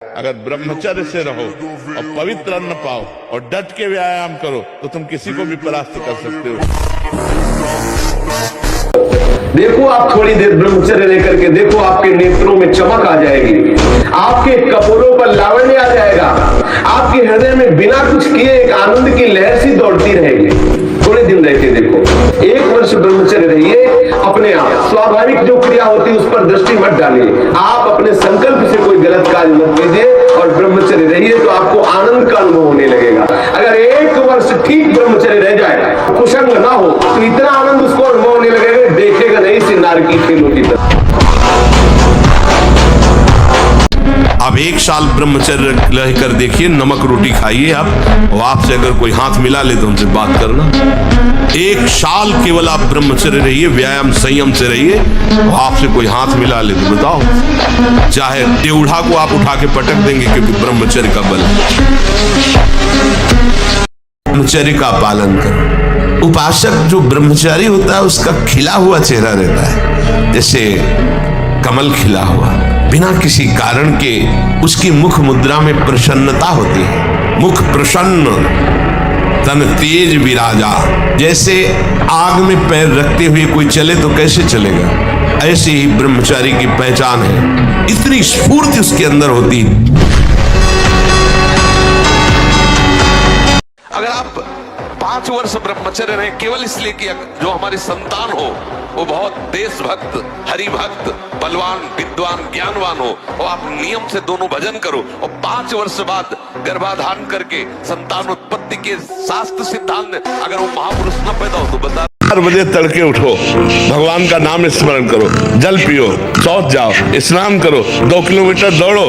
अगर ब्रह्मचर्य से रहो और पवित्र अन्न पाओ और डट के व्यायाम करो तो तुम किसी को भी परास्त कर सकते हो। देखो आप थोड़ी देर ब्रह्मचर्य लेकर के देखो, आपके नेत्रों में चमक आ जाएगी, आपके कपोलों पर लावण्य आ जाएगा, आपके हृदय में बिना कुछ किए एक आनंद की लहर सी दौड़ती रहेगी। थोड़े दिन रह के देखो, 1 वर्ष ब्रह्मचर्य रहिए, अपने आप स्वाभाविक जो क्रिया होती है उस पर दृष्टि मत डालिए, आप अपने संकल्प से कोई गलत कार्य मत कीजिए और ब्रह्मचर्य रहिए तो आपको आनंद का अनुभव होने लगेगा। अगर 1 वर्ष ठीक ब्रह्मचर्य रह जाए, कुसंग ना हो, तो इतना आनंद उसको अनुभव होने लगेगा, देखेगा नहीं सिन्नार की खेलों की तरह। अब 1 साल ब्रह्मचर्य रहकर देखिए, नमक रोटी खाइए आप, और आपसे अगर कोई हाथ मिला ले तो उनसे बात करना। 1 साल केवल आप ब्रह्मचर्य रहिए, व्यायाम संयम से रहिए, और आपसे कोई हाथ मिला ले तो बताओ, चाहे टेढ़ा को आप उठा के पटक देंगे, क्योंकि ब्रह्मचर्य का बल है। ब्रह्मचर्य का पालन करो। उपासक जो ब्रह्मचारी होता है उसका खिला हुआ चेहरा रहता है, जैसे कमल खिला हुआ, बिना किसी कारण के उसकी मुख मुद्रा में प्रसन्नता होती है। मुख प्रसन्न, तन तेज विराजा। जैसे आग में पैर रखते हुए कोई चले तो कैसे चलेगा, ऐसे ही ब्रह्मचारी की पहचान है। इतनी स्फूर्ति उसके अंदर होती है। अगर आप 5 वर्ष ब्रह्मचर्य रहे केवल इसलिए कि जो हमारी संतान हो वो बहुत देशभक्त, हरिभक्त, बलवान, विद्वान, ज्ञानवान हो, और आप नियम से दोनों भजन करो, और 5 वर्ष बाद गर्भाधान करके संतान उत्पत्ति के शास्त्र सिद्धांत अगर वो महापुरुष न पैदा हो तो बता 4 बजे तड़के उठो, भगवान का नाम स्मरण करो, जल पियो, शौच जाओ, स्नान करो, 2 किलोमीटर दौड़ो,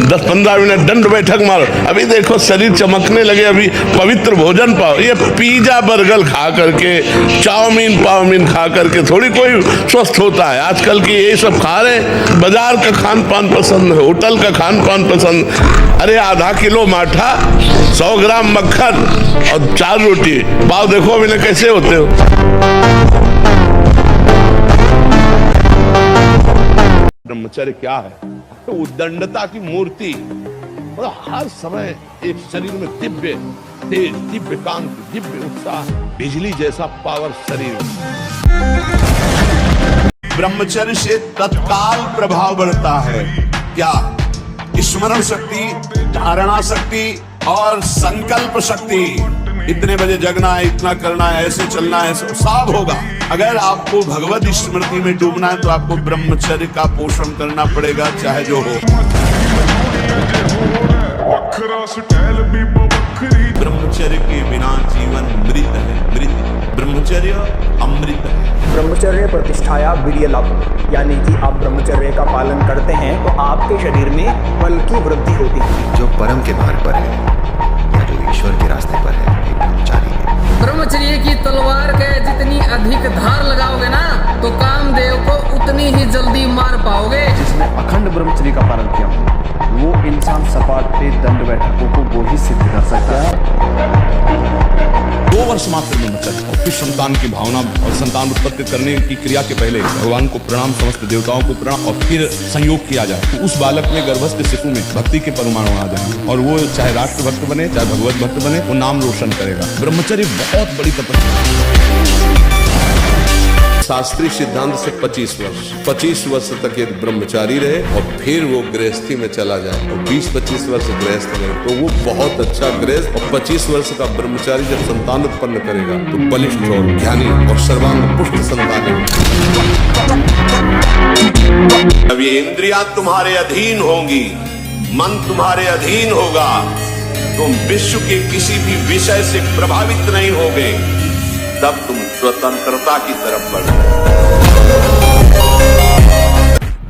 10-15 मिनट दंड बैठक मारो। अभी देखो शरीर चमकने लगे, अभी पवित्र भोजन पाओ। ये पिज्जा बर्गर खा करके, चाउमीन खा करके थोड़ी कोई स्वस्थ होता है। आजकल की ये सब खा रहे, बाजार का खान पान पसंद है, होटल का खान पान पसंद। अरे आधा किलो माठा, 100 ग्राम मक्खन और 4 रोटी पाओ, देखो अभी कैसे होते हो। ब्रह्मचर्य क्या है? तो उद्दंडता की मूर्ति, मतलब हर समय एक शरीर में दिव्य तेज, दिव्य कांति, दिव्य उत्साह, बिजली जैसा पावर शरीर। ब्रह्मचर्य से तत्काल प्रभाव बढ़ता है। क्या? स्मरण शक्ति, धारणा शक्ति और संकल्प शक्ति। इतने बजे जगना है, इतना करना है, ऐसे चलना है, सब होगा। अगर आपको भगवत स्मृति में डूबना है तो आपको ब्रह्मचर्य का पोषण करना पड़ेगा, चाहे जो हो। ब्रह्मचर्य के बिना जीवन मृत है, मृत। ब्रह्मचर्य अमृत है। ब्रह्मचर्य प्रतिष्ठाया वीर्य लाभ, यानी कि आप ब्रह्मचर्य का पालन करते हैं तो आपके शरीर में बल की वृद्धि होती है। जो परम के मार्ग पर है या जो ईश्वर के रास्ते पर है, एक ब्रह्मचारी है। ब्रह्मचर्य की तलवार के जितनी अधिक धार लगाओगे ना तो कामदेव को उतनी ही जल्दी मार पाओगे। जिसने अखंड ब्रह्मचर्य का पालन किया वो इंसान सपाट पे दंड बैठकों को वो ही सिद्ध कर सकता है। 2 वर्ष मात्र ब्रह्मचर्य, और फिर संतान की भावना और संतान उत्पत्ति करने की क्रिया के पहले भगवान को प्रणाम, समस्त देवताओं को प्रणाम, और फिर संयोग किया जाए तो उस बालक में, गर्भस्थ शिशु में भक्ति के परमाणु आ जाएंगे, और वो चाहे राष्ट्र भक्त बने, चाहे भगवत भक्त बने, वो नाम रोशन करेगा। ब्रह्मचर्य बहुत बड़ी तपस्या। शास्त्रीय सिद्धांत से 25 वर्ष तक एक ब्रह्मचारी रहे और फिर वो गृहस्थी में चला जाए, और 20-25 वर्ष गृहस्थ रहे तो वो बहुत अच्छा गृहस्थ, और 25 वर्ष का ब्रह्मचारी जब संतान उत्पन्न करेगा तो बलिष्ठ और ज्ञानी और सर्वांग पुष्ट संतान है। जब ये इंद्रियां तुम्हारे अधीन होंगी, मन तुम्हारे अधीन होगा, तुम विश्व के किसी भी विषय से प्रभावित नहीं होगे, तब तुम स्वतंत्रता की तरफ बढ़ो।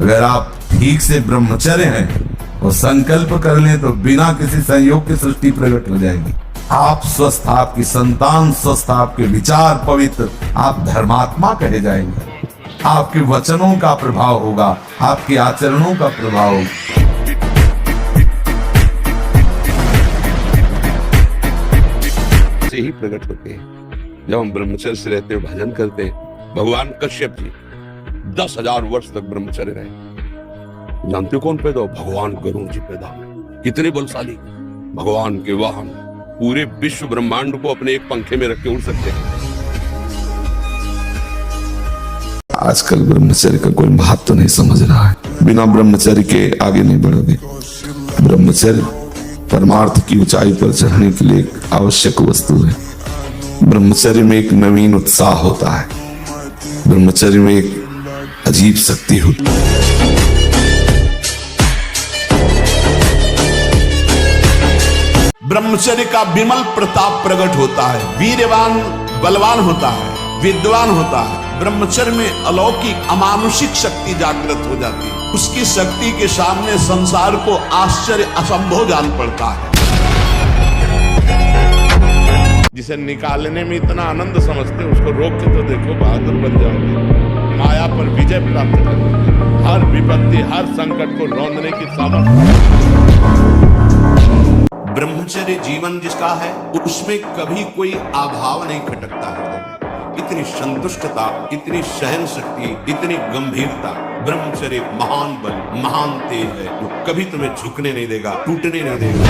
अगर आप ठीक से ब्रह्मचर्य हैं और संकल्प कर लें तो बिना किसी संयोग की सृष्टि प्रकट हो जाएगी। आप स्वस्थ, आपकी संतान स्वस्थ, आपके विचार पवित्र, आप धर्मात्मा कहे जाएंगे। आपके वचनों का प्रभाव होगा, आपके आचरणों का प्रभाव होगा। से ही प्रकट होते हैं। जब हम ब्रह्मचर्य से रहते हैं, भजन करते हैं। भगवान कश्यप जी 10,000 वर्ष तक ब्रह्मचर्य रहे। जानते हो कौन पैदा हो? भगवान गरुड़ जी पैदा हुए। कितने बलशाली, भगवान के वाहन, पूरे विश्व ब्रह्मांड को अपने एक पंखे में रख के उड़ सकते हैं। आजकल ब्रह्मचर्य का कोई महत्व नहीं समझ रहा है। बिना ब्रह्मचर्य के आगे नहीं बढ़ोगे। ब्रह्मचर्य परमार्थ की ऊंचाई पर चढ़ने के लिए एक आवश्यक वस्तु है। ब्रह्मचर्य में एक नवीन उत्साह होता है। ब्रह्मचर्य में एक अजीब शक्ति होती है। ब्रह्मचर्य का विमल प्रताप प्रकट होता है, वीरवान बलवान होता है, विद्वान होता है। ब्रह्मचर्य में अलौकिक अमानुषिक शक्ति जागृत हो जाती है। उसकी शक्ति के सामने संसार को आश्चर्य असंभव जान पड़ता है। जिसे निकालने में इतना आनंद समझते हो, उसको रोक के तो देखो, बहादुर बन जाओगे। माया पर विजय प्राप्त करोगे। हर विपत्ति, हर संकट को रौंदने की सामर्थ्य। ब्रह्मचर्य जीवन जिसका है, उसमें कभी कोई अभाव नहीं खटकता है। इतनी संतुष्टता, इतनी सहन शक्ति, इतनी गंभीरता। ब्रह्मचर्य महान बल, महान तेज है, जो कभी तुम्हें झुकने नहीं देगा, टूटने नहीं देगा।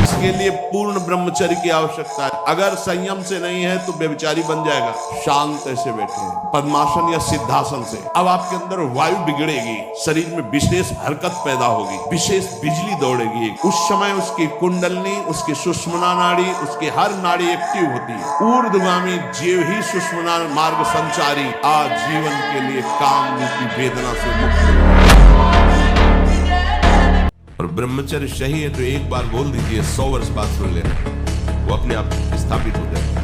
इसके लिए पूर्ण ब्रह्मचर्य की आवश्यकता है। अगर संयम से नहीं है तो व्यभिचारी बन जाएगा। शांत ऐसे बैठे हैं, पद्मासन या सिद्धासन से। अब आपके अंदर वायु बिगड़ेगी, शरीर में विशेष हरकत पैदा होगी, विशेष बिजली दौड़ेगी। उस समय उसकी कुंडलनी, उसकी सुषुम्ना नाड़ी, उसकी हर नाड़ी एक्टिव होती है। ऊर्ध्वगामी जीव ही सुषुम्ना मार्ग संचारी आज जीवन के लिए काम रूपी वेदना से मुक्त। और ब्रह्मचर्य सही है तो एक बार बोल दीजिए, 100 वर्ष बाद सुन लेना, वो अपने आप स्थापित हो जाएगा।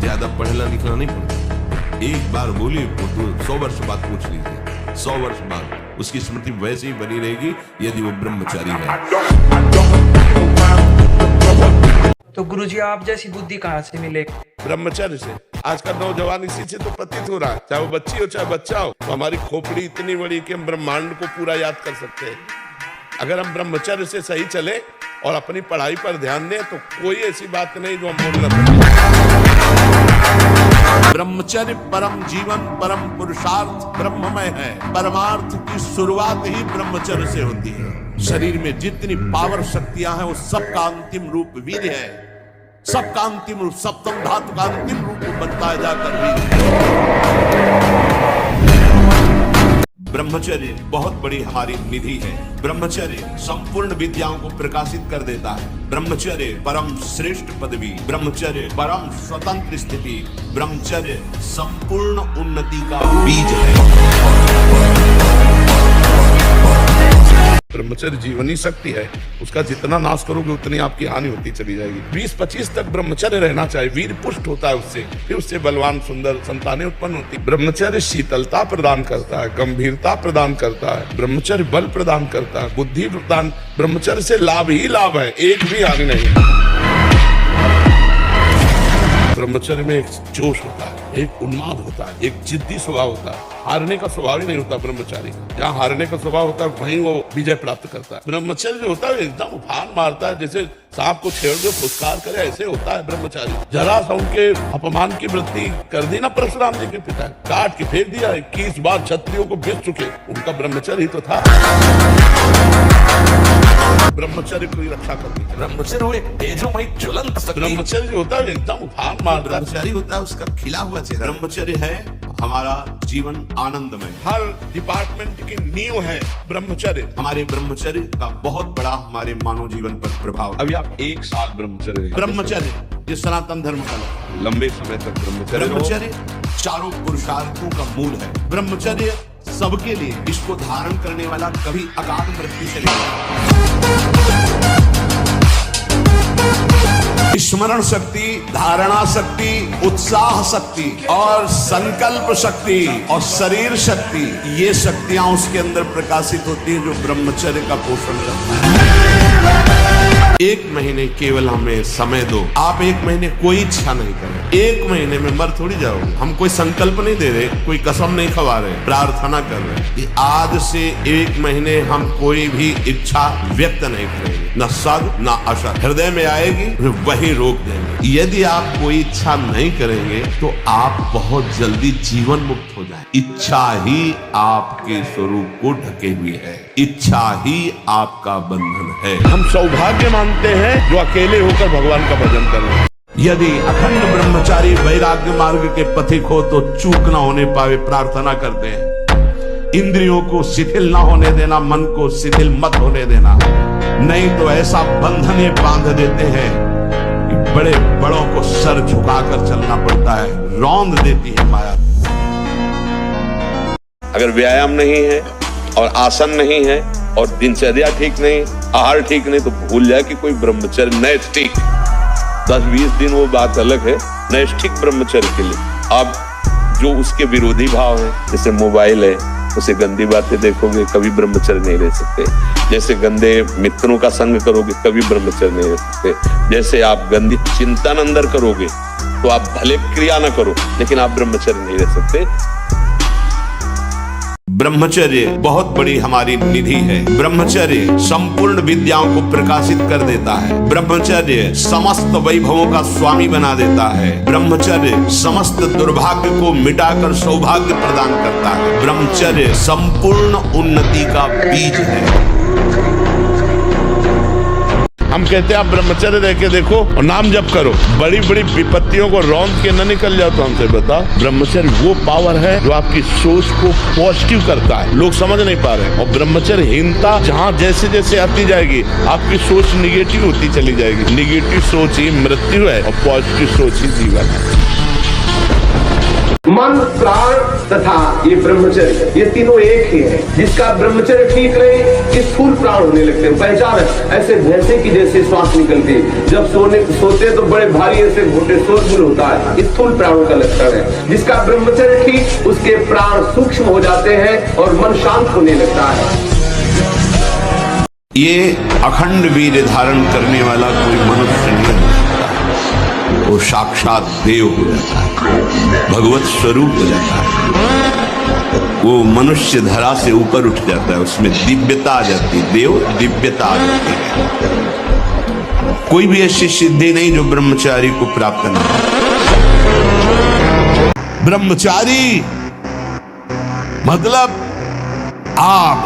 ज्यादा पढ़ना लिखना नहीं पड़ता। एक बार बोलिए, वो 100 वर्ष बाद पूछ लीजिए। 100 वर्ष बाद उसकी स्मृति वैसे ही बनी रहेगी यदि वो ब्रह्मचारी है। तो गुरुजी आप जैसी बुद्धि कहाँ से मिले? ब्रह्मचर्य से। आज का नौजवान इसी से तो प्रतीत हो रहा है, चाहे वो बच्ची हो चाहे बच्चा हो। तो हमारी खोपड़ी इतनी बड़ी कि हम ब्रह्मांड को पूरा याद कर सकते हैं। अगर हम ब्रह्मचर्य से सही चले और अपनी पढ़ाई पर ध्यान दें तो कोई ऐसी बात नहीं जो हम बोल न सकें। ब्रह्मचर्य परम जीवन, परम पुरुषार्थ ब्रह्ममय है। परमार्थ की शुरुआत ही ब्रह्मचर्य से होती है। शरीर में जितनी पावर शक्तियां हैं वो सबका अंतिम रूप वीर्य है। सबका अंतिम रूप, सप्तम धातु का अंतिम रूप बनता है जाकर वीर्य। ब्रह्मचर्य बहुत बड़ी हमारी निधि है। ब्रह्मचर्य संपूर्ण विद्याओं को प्रकाशित कर देता है। ब्रह्मचर्य परम श्रेष्ठ पदवी, ब्रह्मचर्य परम स्वतंत्र स्थिति, ब्रह्मचर्य संपूर्ण उन्नति का बीज है। ब्रह्मचर्य जीवनी शक्ति है, उसका जितना नाश करोगे उतनी आपकी हानि होती चली जाएगी। 20-25 तक ब्रह्मचर्य रहना चाहिए। वीर पुष्ट होता है उससे, फिर उससे बलवान सुंदर संतानें उत्पन्न होती। ब्रह्मचर्य शीतलता प्रदान करता है, गंभीरता प्रदान करता है। ब्रह्मचर्य बल प्रदान करता है, बुद्धि प्रदान। ब्रह्मचर्य से लाभ ही लाभ है, एक भी हानि नहीं। ब्रह्मचर्य में एक जोश होता है, एक उन्माद होता है, एक जिद्दी स्वभाव होता है। हारने का स्वभाव ही नहीं होता ब्रह्मचारी। जहाँ हारने का स्वभाव होता है वहीं वो विजय प्राप्त करता है। ब्रह्मचर्य जो होता है एकदम उफान मारता है, जैसे सांप को छेड़ दो फुसकार करे, ऐसे होता है ब्रह्मचारी। जरा सा उनके अपमान की वृत्ति कर दी ना परशुराम जी के पिता, काट के फेंक दिया। 21 बार क्षत्रियों को बेच चुके, उनका ब्रह्मचर्य ही तो था। ब्रह्मचर्य की रक्षा करनी चाहिए। ब्रह्मचर्य हुए तेजोमयी ज्वलंत शक्ति। ब्रह्मचर्य जो होता है एकदम उफान मारता है। ब्रह्मचारी होता है उसका खिला हुआ चेहरा। ब्रह्मचर्य है हमारा जीवन आनंदमय। हर डिपार्टमेंट की नींव है ब्रह्मचर्य। हमारे ब्रह्मचर्य का बहुत बड़ा हमारे मानव जीवन पर प्रभाव। अभी आप 1 साल ब्रह्मचर्य, ब्रह्मचर्य ये सनातन धर्म का लंबे समय तक ब्रह्मचर्य चारों पुरुषार्थों का मूल है। ब्रह्मचर्य सबके लिए, इसको धारण करने वाला कभी अकाल मृत्यु से नहीं। स्मरण शक्ति, धारणा शक्ति, उत्साह शक्ति और संकल्प शक्ति और शरीर शक्ति, ये शक्तियां उसके अंदर प्रकाशित होती है जो ब्रह्मचर्य का पोषण करता है। 1 महीने केवल हमें समय दो। आप 1 महीने कोई इच्छा नहीं करें, 1 महीने में मर थोड़ी जाओगे। हम कोई संकल्प नहीं दे रहे, कोई कसम नहीं खवा रहे, प्रार्थना कर रहे हैं कि आज से 1 महीने हम कोई भी इच्छा व्यक्त नहीं करेंगे, न सद न असद। हृदय में आएगी वही रोक देंगे। यदि आप कोई इच्छा नहीं करेंगे तो आप बहुत जल्दी जीवन मुक्त हो हो जाए। इच्छा ही आपके स्वरूप को ढके हुए है, इच्छा ही आपका बंधन है। हम सौभाग्य मानते हैं जो अकेले होकर भगवान का भजन कर रहे हैं। यदि अखंड ब्रह्मचारी वैराग्य मार्ग के पथिक हो तो चूक ना होने पावे प्रार्थना करते हैं। इंद्रियों को शिथिल ना होने देना, मन को शिथिल मत होने देना, नहीं तो ऐसा बंधन ये बांध देते हैं कि बड़े बड़ों को सर झुकाकर चलना पड़ता है, रौंद देती है माया। अगर व्यायाम नहीं है और आसन नहीं है और दिनचर्या ठीक नहीं, आहार ठीक नहीं, तो भूल जाए कि कोई ब्रह्मचर्य नैष्ठिक 10-20 दिन वो बात अलग है नैष्ठिक ब्रह्मचर्य के लिए। अब जो उसके विरोधी भाव है, जैसे मोबाइल है, उसे गंदी बातें देखोगे कभी ब्रह्मचर्य नहीं रह सकते। जैसे गंदे मित्रों का संग करोगे कभी ब्रह्मचर्य नहीं रह सकते। जैसे आप गंदी चिंतन अंदर करोगे तो आप भले क्रिया ना करो लेकिन आप ब्रह्मचर्य नहीं रह सकते। ब्रह्मचर्य बहुत बड़ी हमारी निधि है। ब्रह्मचर्य संपूर्ण विद्याओं को प्रकाशित कर देता है। ब्रह्मचर्य समस्त वैभवों का स्वामी बना देता है। ब्रह्मचर्य समस्त दुर्भाग्य को मिटाकर सौभाग्य प्रदान करता है। ब्रह्मचर्य संपूर्ण उन्नति का बीज है। हम कहते हैं आप ब्रह्मचर्य रह के देखो और नाम जप करो, बड़ी बड़ी विपत्तियों को रौंद के न निकल जाओ। तो हमसे बताओ, ब्रह्मचर्य वो पावर है जो आपकी सोच को पॉजिटिव करता है। लोग समझ नहीं पा रहे। और ब्रह्मचर्यहीनता जहाँ जैसे जैसे आती जाएगी आपकी सोच निगेटिव होती चली जाएगी। निगेटिव सोच ही मृत्यु है और पॉजिटिव सोच ही जीवन है। मन, प्राण तथा ये ब्रह्मचर्य, ये तीनों एक ही है। जिसका ब्रह्मचर्य ठीक रहे ये स्थूल प्राण होने लगते हैं। पहचान है ऐसे भैंसे की जैसे श्वास निकलती है, जब सोते तो बड़े भारी ऐसे घोटे शोरगुल होता है, स्थूल प्राणों का लक्षण है। जिसका ब्रह्मचर्य ठीक, उसके प्राण सूक्ष्म हो जाते हैं और मन शांत होने लगता है। ये अखंड वीर्य धारण करने वाला कोई मनुष्य नहीं है, वो साक्षात देव हो जाता है, भगवत स्वरूप हो जाता है। वो मनुष्य धरा से ऊपर उठ जाता है, उसमें दिव्यता आ जाती है, देव दिव्यता आ जाती है। कोई भी ऐसी सिद्धि नहीं जो ब्रह्मचारी को प्राप्त नहीं। ब्रह्मचारी मतलब आग,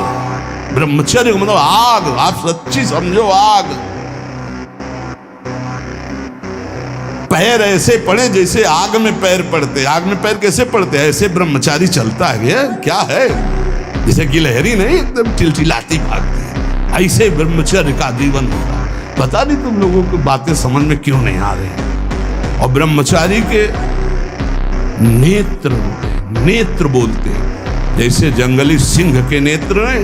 ब्रह्मचर्य मतलब आग। आप सच्ची समझो, आग। पैर ऐसे पड़े जैसे आग में पैर पड़ते। आग में पैर कैसे पड़ते हैं? ऐसे ब्रह्मचारी चलता है। ये क्या है? जैसे गिलहरी नहीं एकदम चिलचिलाती भागती है, ऐसे ब्रह्मचर्य का जीवन होता है। पता नहीं तुम लोगों को बातें समझ में क्यों नहीं आ रही। और ब्रह्मचारी के नेत्र होते हैं, नेत्र बोलते हैं। जैसे जंगली सिंह के नेत्र हैं,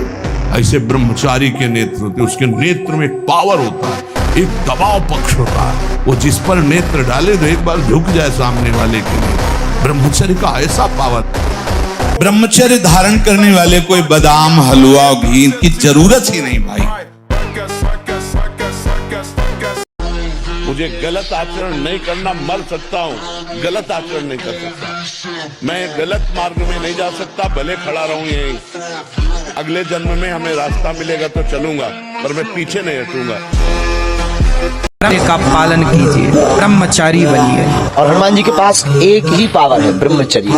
ऐसे ब्रह्मचारी के नेत्र होते हैं। उसके नेत्र में पावर होता है, एक दबाव पक्ष होता है। वो जिस पर नेत्र डाले तो एक बार झुक जाए सामने वाले के लिए। ब्रह्मचर्य का ऐसा पावर। ब्रह्मचर्य धारण करने वाले कोई बादाम, हलवा, घी की जरूरत ही नहीं भाई। मुझे गलत आचरण नहीं करना, मर सकता हूँ, गलत आचरण नहीं कर सकता। मैं गलत मार्ग में नहीं जा सकता, भले खड़ा रहूं यहीं। अगले जन्म में हमें रास्ता मिलेगा तो चलूंगा, पर मैं पीछे नहीं हटूंगा। का पालन कीजिए, ब्रह्मचारी बनिए। और हनुमान जी के पास एक ही पावर है, ब्रह्मचर्य।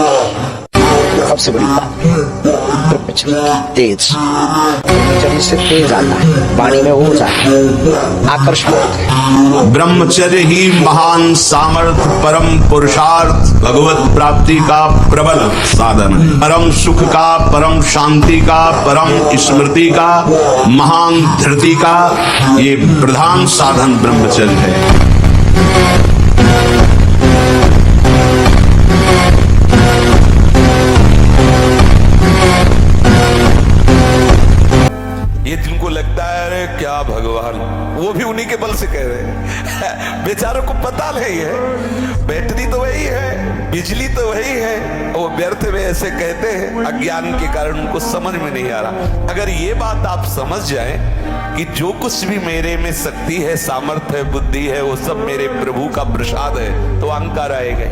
सबसे बड़ी पावर ब्रह्मचर्य की, तेज। ब्रह्मचर्य से तेज आता है, वाणी में ओज आता है, आकर्षण होता है। ब्रह्मचर्य ही महान सामर्थ्य, परम पुरुषार्थ, भगवत प्राप्ति का प्रबल साधन है। परम सुख का, परम शांति का, परम स्मृति का, महान धृति का ये प्रधान साधन ब्रह्मचर्य है। ये जिनको लगता है अरे क्या भगवान, वो भी उन्हीं के बल से कह रहे हैं। बेचारों को पता नहीं है, बैटरी तो वही है, बिजली तो वही है, वो व्यर्थ में ऐसे कहते हैं। अज्ञान के कारण उनको समझ में नहीं आ रहा। अगर ये बात आप समझ जाएं कि जो कुछ भी मेरे में शक्ति है, सामर्थ्य है, बुद्धि है, वो सब मेरे प्रभु का प्रसाद है, तो अहंकार आएगा।